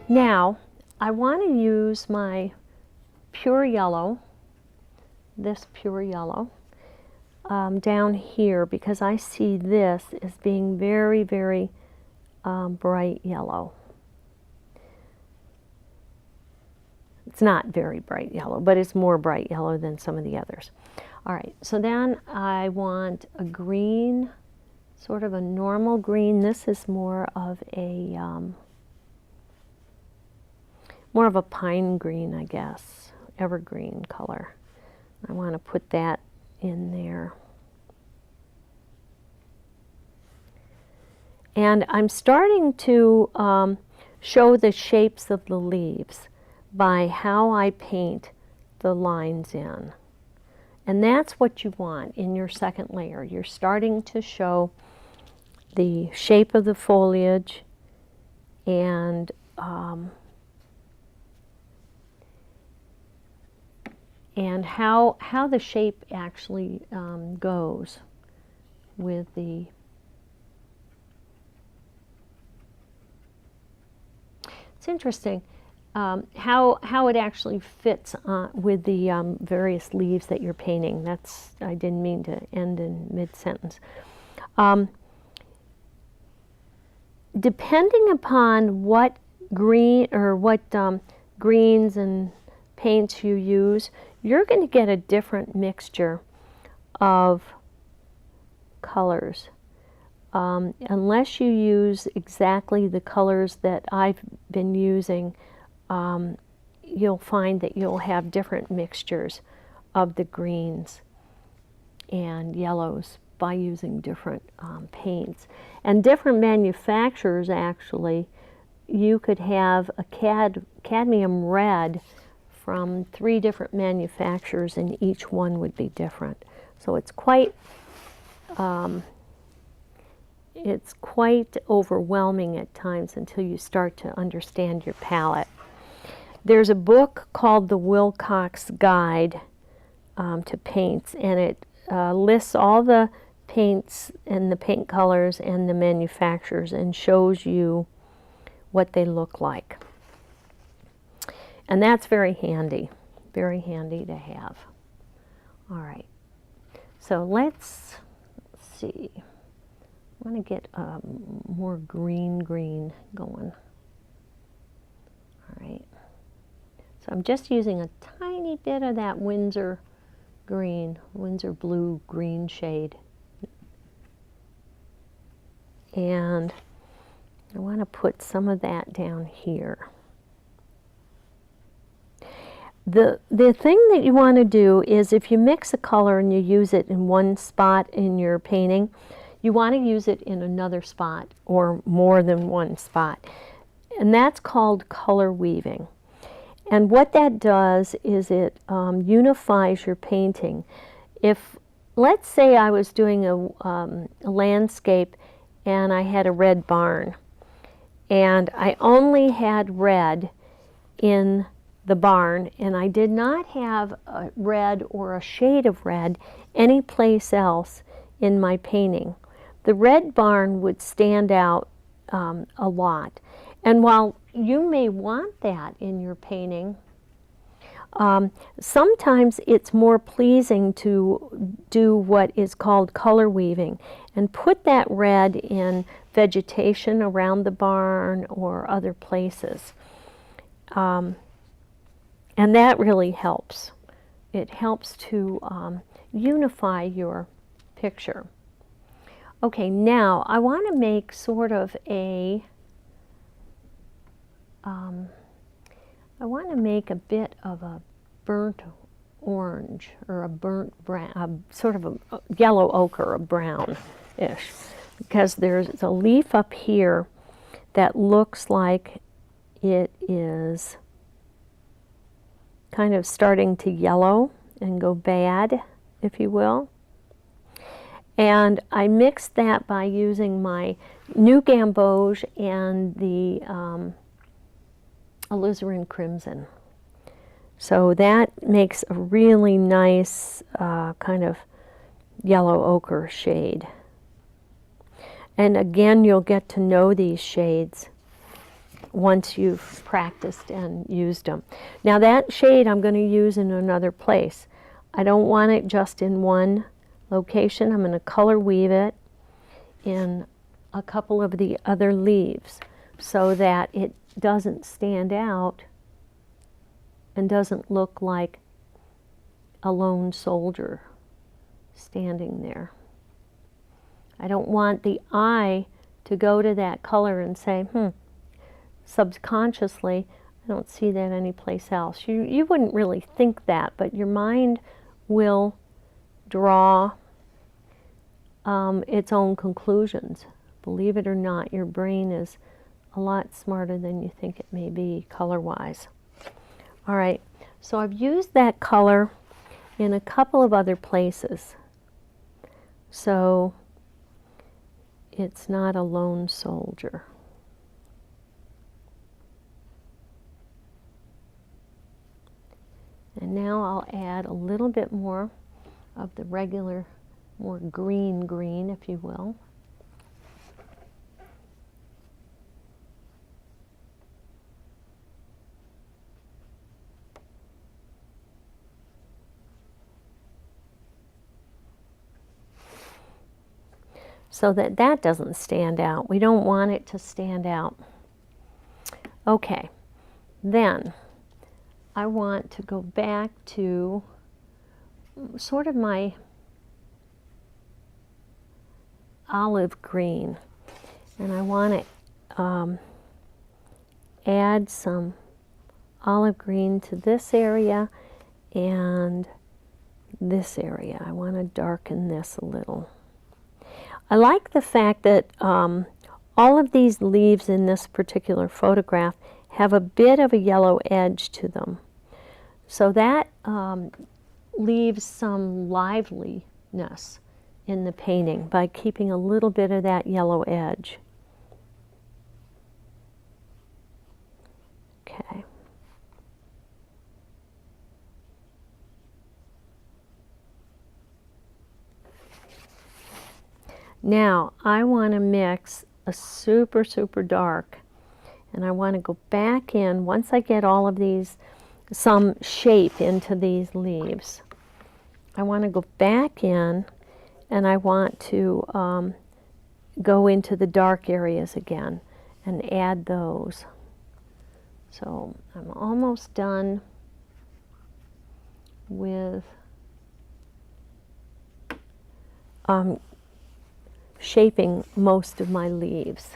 Now, I want to use my pure yellow, this pure yellow, down here, because I see this as being very, very bright yellow. It's not very bright yellow, but it's more bright yellow than some of the others. All right, so then I want a green, sort of a normal green. This is more of a pine green, I guess, evergreen color. I want to put that in there. And I'm starting to show the shapes of the leaves by how I paint the lines in. And that's what you want in your second layer. You're starting to show the shape of the foliage and how the shape actually goes with the. It's interesting how it actually fits with the various leaves that you're painting. That's, I didn't mean to end in mid-sentence. Depending upon what green or what greens and paints you use, you're going to get a different mixture of colors. Unless you use exactly the colors that I've been using, you'll find that you'll have different mixtures of the greens and yellows by using different paints. And different manufacturers, actually, you could have a cadmium red from 3 different manufacturers, and each one would be different. So it's quite overwhelming at times until you start to understand your palette. There's a book called The Wilcox Guide to Paints, and it lists all the paints and the paint colors and the manufacturers and shows you what they look like. And that's very handy to have. All right, so let's see. I want to get more green going. All right. So I'm just using a tiny bit of that Windsor blue green shade. And I want to put some of that down here. The thing that you want to do is, if you mix a color and you use it in one spot in your painting, you want to use it in another spot or more than one spot. And that's called color weaving. And what that does is it unifies your painting. If, let's say I was doing a landscape and I had a red barn, and I only had red in the barn, and I did not have a red or a shade of red any place else in my painting, the red barn would stand out a lot. And while you may want that in your painting, sometimes it's more pleasing to do what is called color weaving and put that red in vegetation around the barn or other places. And that really helps. It helps to unify your picture. Okay, now I want to make sort of a, I want to make a bit of a burnt orange or a burnt brown, sort of a yellow ochre, a brownish, because there's a leaf up here that looks like it is kind of starting to yellow and go bad, if you will. And I mixed that by using my new gamboge and the alizarin crimson. So that makes a really nice kind of yellow ochre shade. And again, you'll get to know these shades once you've practiced and used them. Now that shade I'm going to use in another place. I don't want it just in one location. I'm going to color weave it in a couple of the other leaves so that it doesn't stand out and doesn't look like a lone soldier standing there. I don't want the eye to go to that color and say, subconsciously, I don't see that anyplace else. You wouldn't really think that, but your mind will draw its own conclusions. Believe it or not, your brain is a lot smarter than you think it may be color-wise. All right, so I've used that color in a couple of other places. So it's not a lone soldier. And now I'll add a little bit more of the regular, more green, if you will. So that that doesn't stand out. We don't want it to stand out. Okay, then I want to go back to sort of my olive green, and I want to add some olive green to this area and this area. I want to darken this a little. I like the fact that all of these leaves in this particular photograph have a bit of a yellow edge to them. So that leaves some liveliness in the painting by keeping a little bit of that yellow edge. Okay. Now I want to mix a super dark, and I want to go back in once I get all of these, some shape into these leaves. I want to go back in and I want to go into the dark areas again and add those. So I'm almost done with shaping most of my leaves.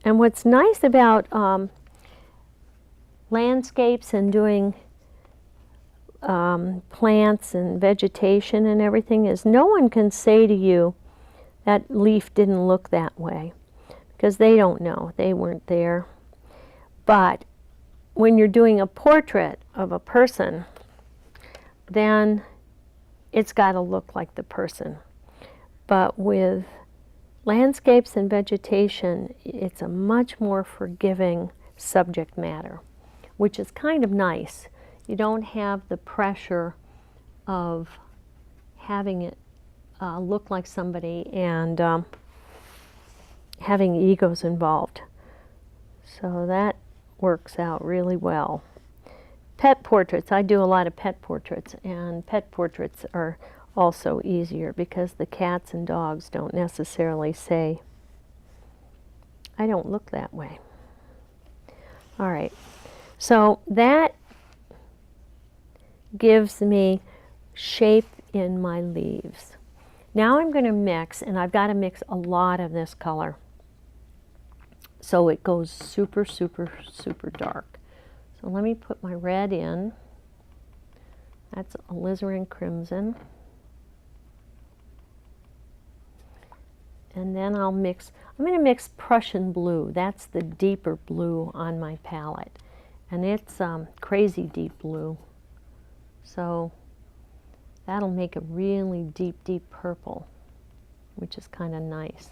And what's nice about landscapes and doing plants and vegetation and everything is no one can say to you that leaf didn't look that way, because they don't know, they weren't there. But when you're doing a portrait of a person, then it's got to look like the person. But with landscapes and vegetation, it's a much more forgiving subject matter, which is kind of nice. You don't have the pressure of having it look like somebody and having egos involved. So that works out really well. Pet portraits, I do a lot of pet portraits, and pet portraits are also easier because the cats and dogs don't necessarily say, I don't look that way. All right, so that gives me shape in my leaves. Now I'm going to mix, and I've got to mix a lot of this color so it goes super dark. So let me put my red in. That's alizarin crimson. And then I'll mix, I'm going to mix Prussian blue. That's the deeper blue on my palette. And it's crazy deep blue. So that'll make a really deep purple, which is kind of nice.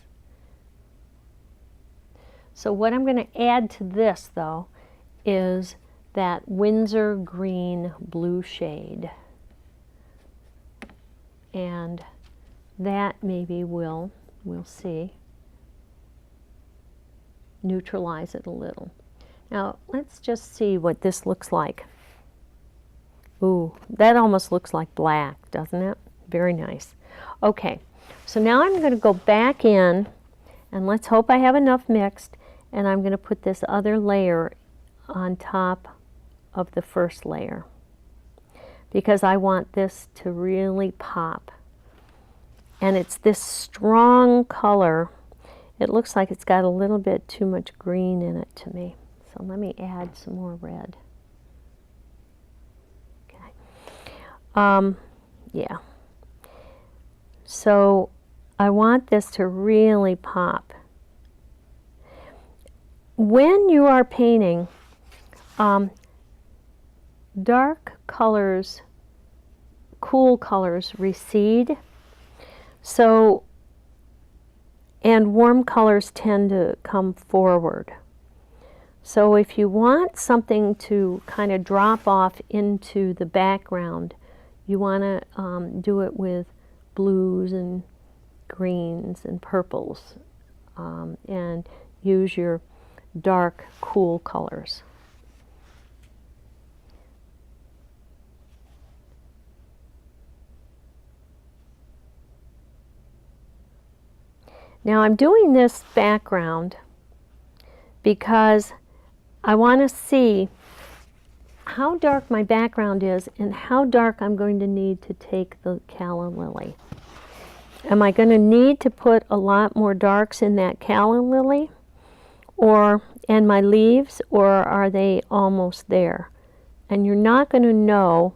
So what I'm going to add to this, though, is that Windsor green blue shade. And that maybe we'll see, neutralize it a little. Now let's just see what this looks like. Ooh, that almost looks like black, doesn't it? Very nice. Okay, so now I'm going to go back in, and let's hope I have enough mixed, and I'm going to put this other layer on top of the first layer because I want this to really pop. And it's this strong color. It looks like it's got a little bit too much green in it to me. So let me add some more red. Yeah. So I want this to really pop. When you are painting, dark colors, cool colors recede. So, and warm colors tend to come forward. So if you want something to kind of drop off into the background, you want to do it with blues and greens and purples, and use your dark, cool colors. Now I'm doing this background because I want to see how dark my background is and how dark I'm going to need to take the calla lily. Am I going to need to put a lot more darks in that calla lily and my leaves, or are they almost there? And you're not going to know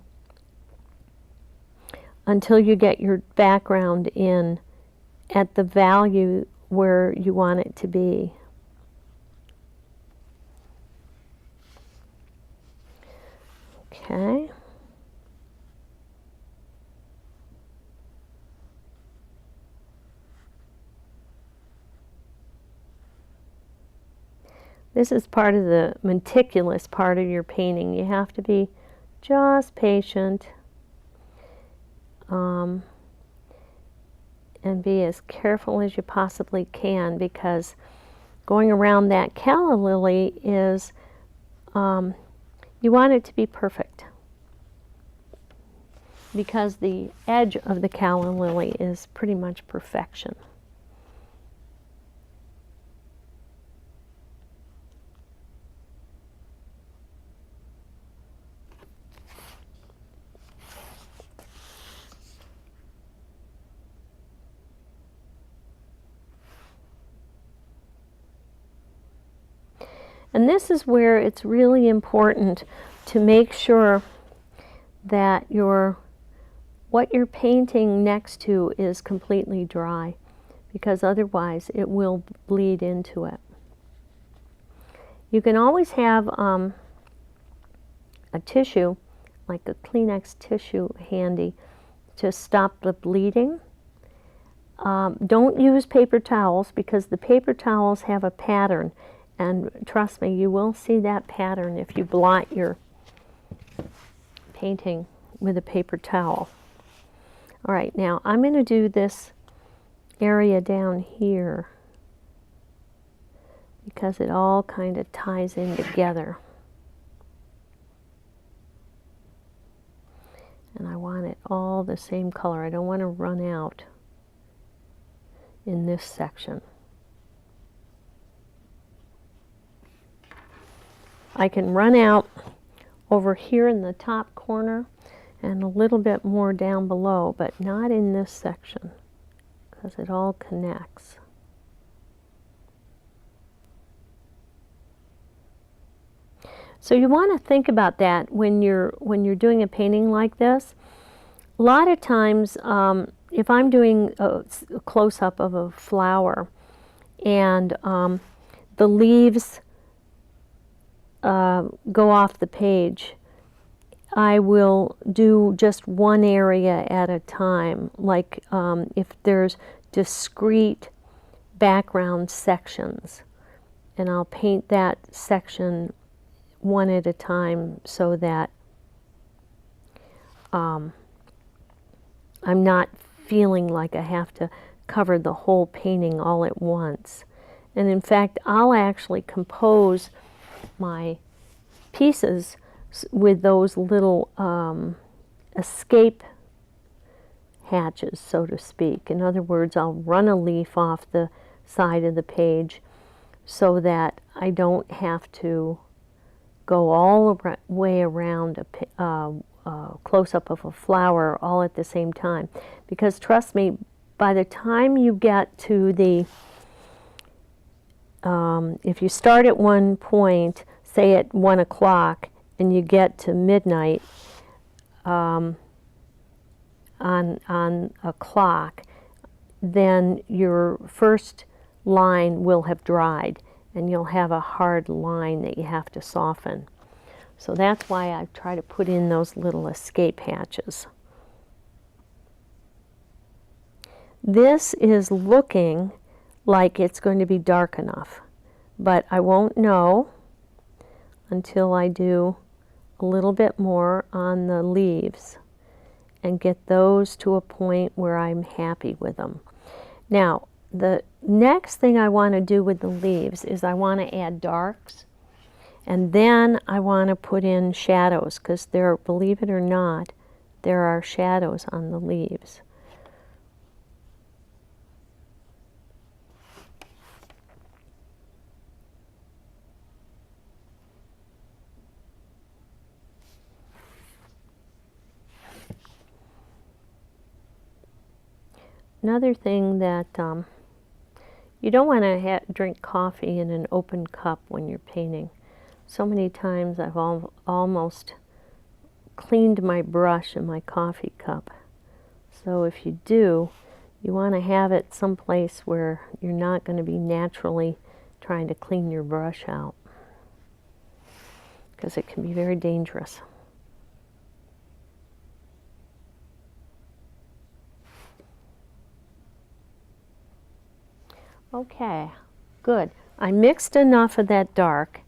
until you get your background in at the value where you want it to be. Okay. This is part of the meticulous part of your painting. You have to be just patient and be as careful as you possibly can, because going around that calla lily is, you want it to be perfect, because the edge of the calla lily is pretty much perfection. And this is where it's really important to make sure that what you're painting next to is completely dry, because otherwise it will bleed into it. You can always have a tissue, like a Kleenex tissue, handy to stop the bleeding. Don't use paper towels, because the paper towels have a pattern. And trust me, you will see that pattern if you blot your painting with a paper towel. All right, now I'm going to do this area down here because it all kind of ties in together. And I want it all the same color. I don't want to run out in this section. I can run out over here in the top corner and a little bit more down below, but not in this section, because it all connects. So you want to think about that when you're doing a painting like this. A lot of times, if I'm doing a close-up of a flower and the leaves go off the page, I will do just one area at a time. Like if there's discrete background sections, and I'll paint that section one at a time so that I'm not feeling like I have to cover the whole painting all at once. And in fact, I'll actually compose my pieces with those little escape hatches, so to speak. In other words, I'll run a leaf off the side of the page so that I don't have to go all the way around a close-up of a flower all at the same time. Because trust me, by the time you get to the, if you start at one point, say at 1 o'clock, and you get to midnight on a clock, then your first line will have dried, and you'll have a hard line that you have to soften. So that's why I try to put in those little escape hatches. This is looking like it's going to be dark enough, but I won't know until I do a little bit more on the leaves and get those to a point where I'm happy with them. Now, the next thing I want to do with the leaves is I want to add darks, and then I want to put in shadows, because there, believe it or not, there are shadows on the leaves. Another thing that you don't want to drink coffee in an open cup when you're painting. So many times I've almost cleaned my brush in my coffee cup. So if you do, you want to have it someplace where you're not going to be naturally trying to clean your brush out, because it can be very dangerous. Okay, good. I mixed enough of that dark.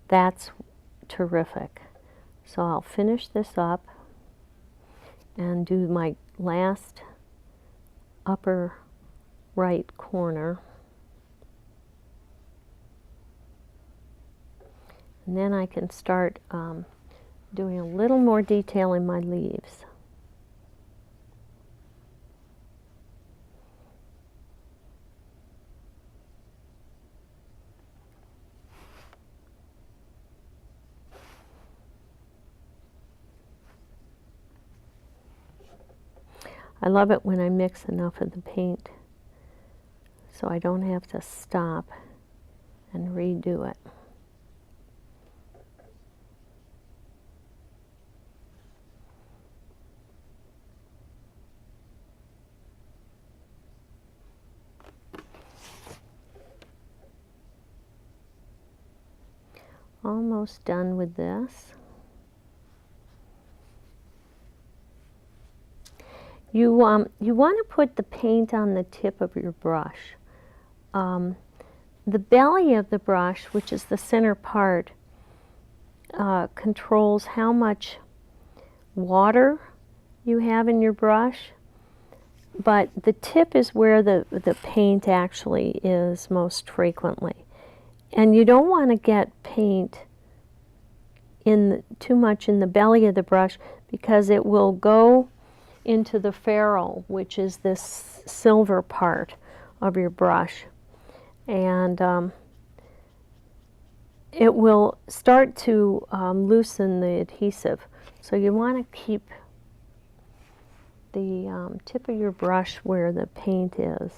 That's terrific. So I'll finish this up and do my last upper right corner. And then I can start doing a little more detail in my leaves. I love it when I mix enough of the paint so I don't have to stop and redo it. Almost done with this. You want to put the paint on the tip of your brush. The belly of the brush, which is the center part, controls how much water you have in your brush, but the tip is where the paint actually is most frequently. And you don't want to get paint too much in the belly of the brush, because it will go into the ferrule, which is this silver part of your brush, and it will start to loosen the adhesive. So you want to keep the tip of your brush where the paint is.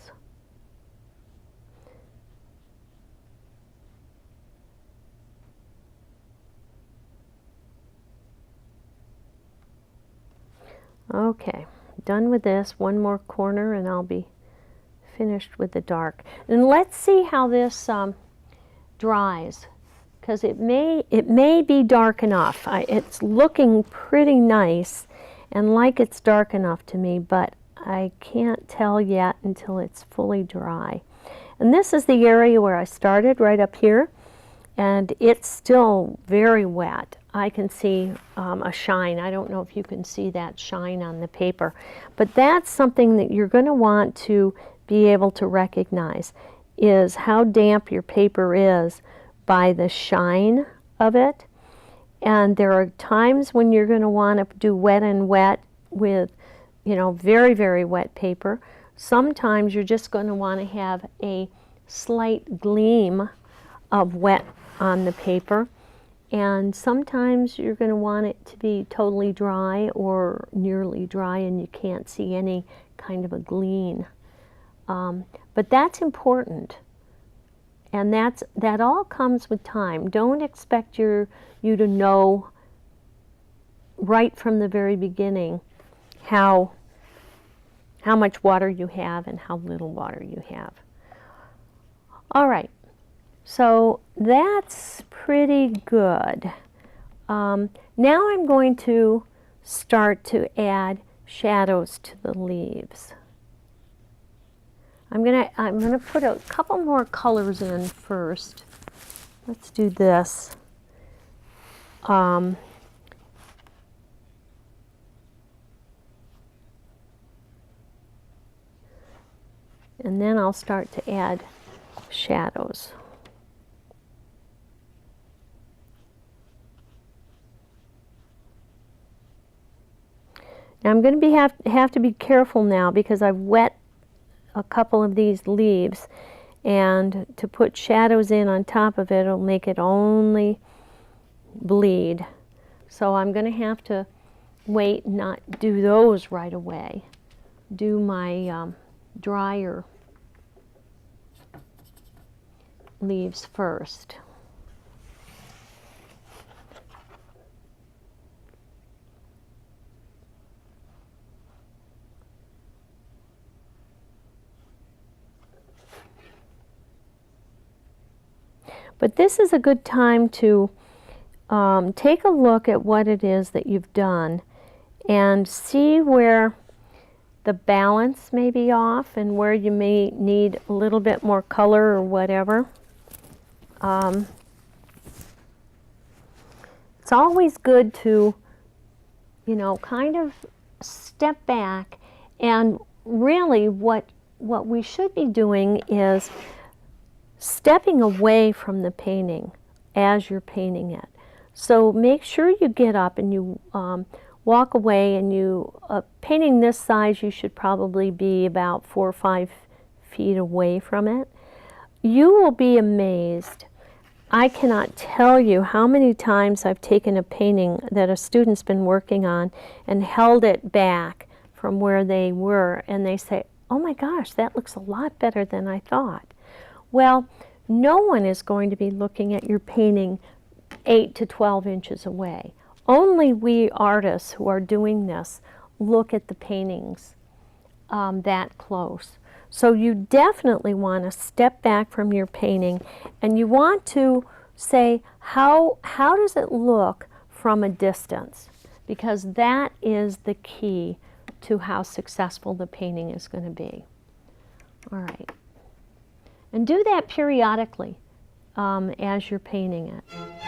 Okay, done with this. One more corner and I'll be finished with the dark. And let's see how this dries, because it may be dark enough. It's looking pretty nice and like it's dark enough to me, but I can't tell yet until it's fully dry. And this is the area where I started, right up here, and it's still very wet. I can see a shine. I don't know if you can see that shine on the paper, but that's something that you're going to want to be able to recognize. is how damp your paper is by the shine of it. And there are times when you're going to want to do wet and wet with, you know, very, very wet paper. Sometimes you're just going to want to have a slight gleam of wet on the paper. And sometimes you're going to want it to be totally dry or nearly dry and you can't see any kind of a gleam. But that's important. And that all comes with time. Don't expect you to know right from the very beginning how much water you have and how little water you have. All right, so that's pretty good. Now I'm going to start to add shadows to the leaves. I'm gonna put a couple more colors in first. Let's do this. And then I'll start to add shadows. Now I'm going to have to be careful now because I've wet a couple of these leaves, and to put shadows in on top of it, it'll make it only bleed. So I'm going to have to wait and not do those right away. Do my drier leaves first. But this is a good time to take a look at what it is that you've done and see where the balance may be off and where you may need a little bit more color or whatever. It's always good to, you know, kind of step back, and really what we should be doing is stepping away from the painting as you're painting it. So make sure you get up and you walk away, and you, painting this size, you should probably be about 4 or 5 feet away from it. You will be amazed. I cannot tell you how many times I've taken a painting that a student's been working on and held it back from where they were, and they say, "Oh my gosh, that looks a lot better than I thought." Well, no one is going to be looking at your painting 8 to 12 inches away. Only we artists who are doing this look at the paintings that close. So you definitely want to step back from your painting, and you want to say, how does it look from a distance? Because that is the key to how successful the painting is going to be. All right. And do that periodically as you're painting it.